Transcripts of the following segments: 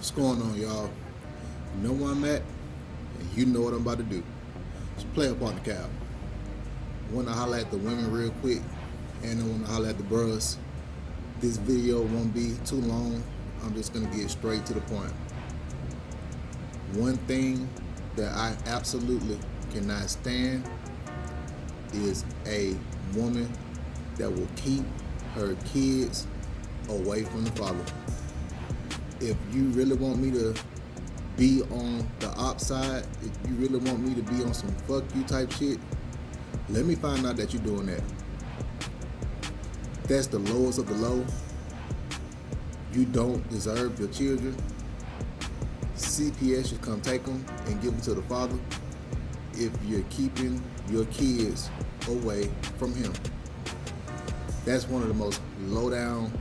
What's going on, y'all? You know where I'm at, and you know what I'm about to do. Just play up on the cow. I want to holler at the women real quick, and I want to holler at the bros. This video won't be too long. I'm just going to get straight to the point. One thing that I absolutely cannot stand is a woman that will keep her kids away from the father. If you really want me to be on the op side, if you really want me to be on some fuck you type shit, let me find out that you're doing that. That's the lowest of the low. You don't deserve your children. CPS should come take them and give them to the father if you're keeping your kids away from him. That's one of the most low down,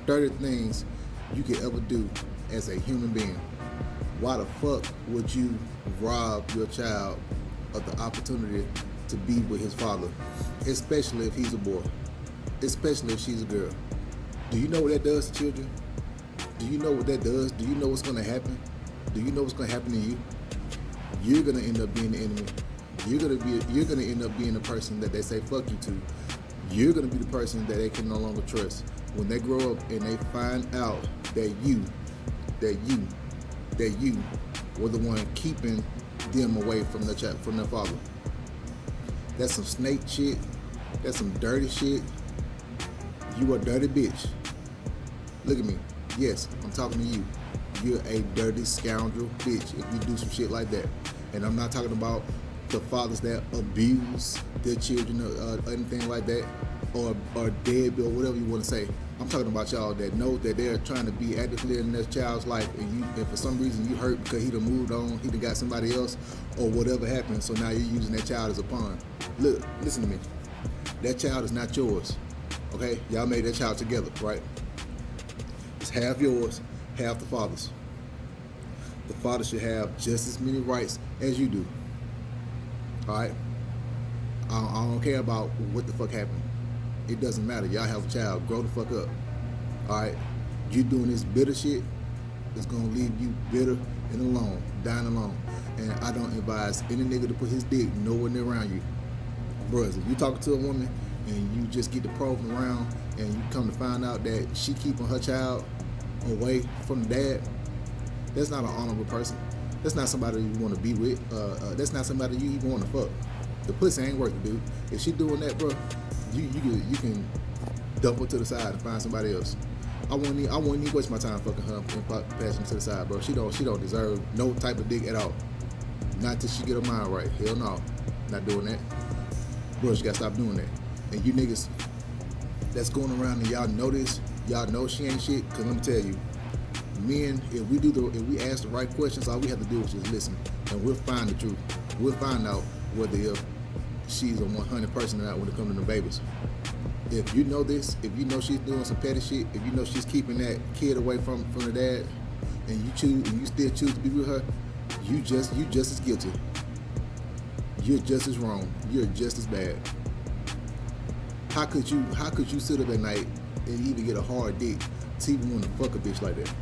dirty things you could ever do as a human being. Why the fuck would you rob your child of the opportunity to be with his father, especially if he's a boy, especially if she's a girl? Do you know what that does to children? Do you know what that does? Do you know what's going to happen? Do you know what's going to happen to you? You're going to end up being the enemy. You're going to end up being the person that they say fuck you to. You're going to be the person that they can no longer trust. When they grow up and they find out that you were the one keeping them away from their child, from their father. That's some snake shit. That's some dirty shit. You a dirty bitch. Look at me. Yes, I'm talking to you. You're a dirty scoundrel bitch if you do some shit like that. And I'm not talking about the fathers that abuse their children or anything like that, or deadbeat or whatever you want to say. I'm talking about y'all that know that they're trying to be actively in their child's life, and for some reason you hurt because he done moved on, he done got somebody else, or whatever happened, so now you're using that child as a pawn. Look, listen to me. That child is not yours, okay? Y'all made that child together, right? It's half yours, half the father's. The father should have just as many rights as you do, all right? I don't care about what the fuck happened. It doesn't matter. Y'all have a child. Grow the fuck up. All right? You doing this bitter shit is going to leave you bitter and alone, dying alone. And I don't advise any nigga to put his dick nowhere near around you. Brothers, if you talking to a woman and you just get the probing around and you come to find out that she keeping her child away from the dad, that's not an honorable person. That's not somebody you want to be with. That's not somebody you even want to fuck. The pussy ain't worth it, dude. If she doing that, bro, you can dump her to the side and find somebody else. I wouldn't even waste my time fucking her and passing her to the side, bro. She don't deserve no type of dick at all. Not till she get her mind right. Hell no, not doing that. Bro, you gotta stop doing that. And you niggas that's going around and y'all know this, y'all know she ain't shit. Cause let me tell you, men, if we ask the right questions, all we have to do is just listen, and we'll find the truth. We'll find out whether if she's a 100 person or not when it comes to the babies. If you know this, if you know she's doing some petty shit, if you know she's keeping that kid away from the dad, and you still choose to be with her, you just as guilty. You're just as wrong. You're just as bad. How could you sit up at night and even get a hard dick to even want to fuck a bitch like that?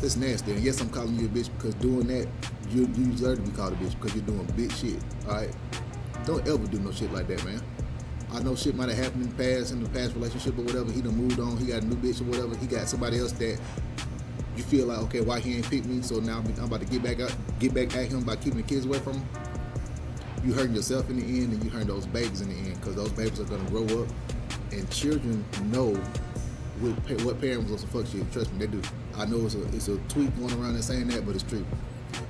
That's nasty. And yes, I'm calling you a bitch because doing that, you deserve to be called a bitch because you're doing bitch shit, all right? Don't ever do no shit like that, man. I know shit might have happened in the past relationship or whatever. He done moved on. He got a new bitch or whatever. He got somebody else that you feel like, okay, why he ain't picked me? So now I'm about to get back at him by keeping the kids away from him. You hurting yourself in the end, and you hurting those babies in the end because those babies are gonna grow up, and children know what parents was some fuck shit. Trust me, they do. I know it's a tweet going around and saying that, but it's true.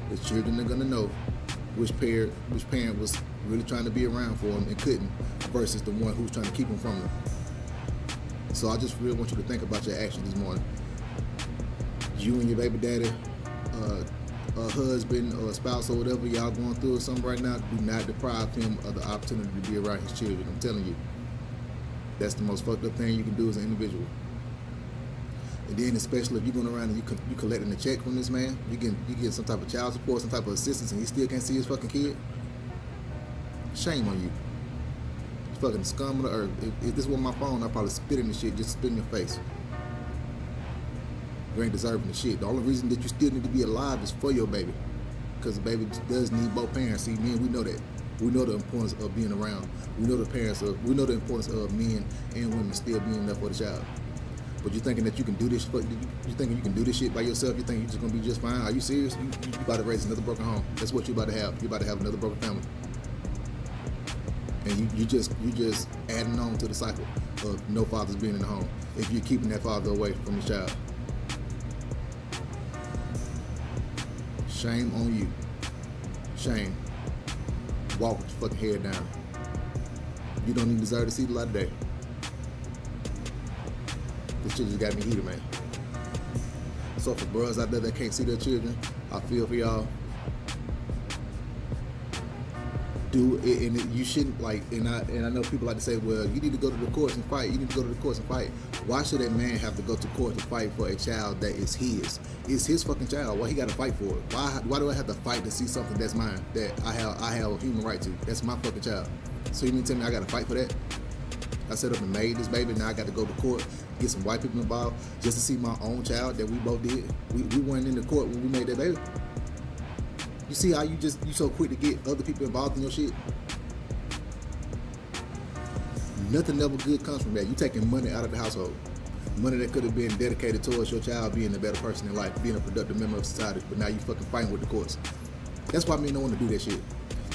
The children are gonna know which parent was really trying to be around for them and couldn't, versus the one who's trying to keep them from them. So I just really want you to think about your actions this morning. You and your baby daddy, a husband or a spouse or whatever, y'all going through something right now, do not deprive him of the opportunity to be around his children. I'm telling you. That's the most fucked up thing you can do as an individual. And then especially if you're going around and you collecting a check from this man, you get some type of child support, some type of assistance, and he still can't see his fucking kid. Shame on you. Fucking scum of the earth. If this was my phone, I'd probably spit in the shit, just spit in your face. You ain't deserving of shit. The only reason that you still need to be alive is for your baby. Because the baby does need both parents. See, men, we know that. We know the importance of being around. We know we know the importance of men and women still being there for the child. But you thinking that you can do this? You thinking you can do this shit by yourself? You think you're just gonna be just fine? Are you serious? You about to raise another broken home? That's what you about to have. You about to have another broken family. And you just adding on to the cycle of no fathers being in the home. If you're keeping that father away from his child, shame on you. Shame. Walk with your fucking head down. You don't even deserve to see the light of day. This shit just got me heated, man. So for bros out there that can't see their children, I feel for y'all. Do it, and you shouldn't like. And I know people like to say, well, you need to go to the courts and fight. You need to go to the courts and fight. Why should that man have to go to court to fight for a child that is his? It's his fucking child. Why he got to fight for it? Why do I have to fight to see something that's mine, that I have a human right to? That's my fucking child. So you mean to tell me I got to fight for that? I set up and made this baby. Now I got to go to court, get some white people involved just to see my own child that we both did. We weren't in the court when we made that baby. You see how you so quick to get other people involved in your shit? Nothing ever good comes from that. You taking money out of the household. Money that could have been dedicated towards your child being a better person in life, being a productive member of society, but now you fucking fighting with the courts. That's why men don't want to do that shit.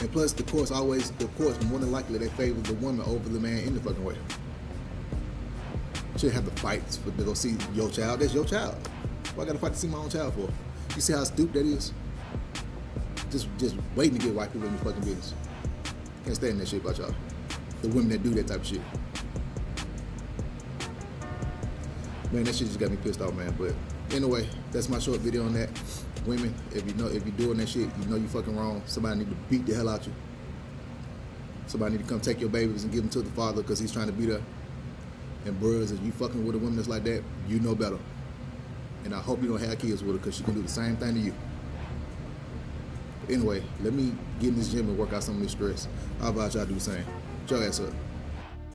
And plus the courts more than likely they favor the woman over the man in the fucking way. You shouldn't have to fight to go see your child. That's your child. Why I gotta fight to see my own child for? You see how stupid that is? Just waiting to get white people in your fucking business. Can't stand that shit about y'all. The women that do that type of shit. Man, that shit just got me pissed off, man. But anyway, that's my short video on that. Women, if you're doing that shit, you know you fucking wrong. Somebody need to beat the hell out you. Somebody need to come take your babies and give them to the father because he's trying to beat her. And bros, if you fucking with a woman that's like that, you know better. And I hope you don't have kids with her because she can do the same thing to you. Anyway, let me get in this gym and work out some of this stress. How about y'all do the same? Get your ass up.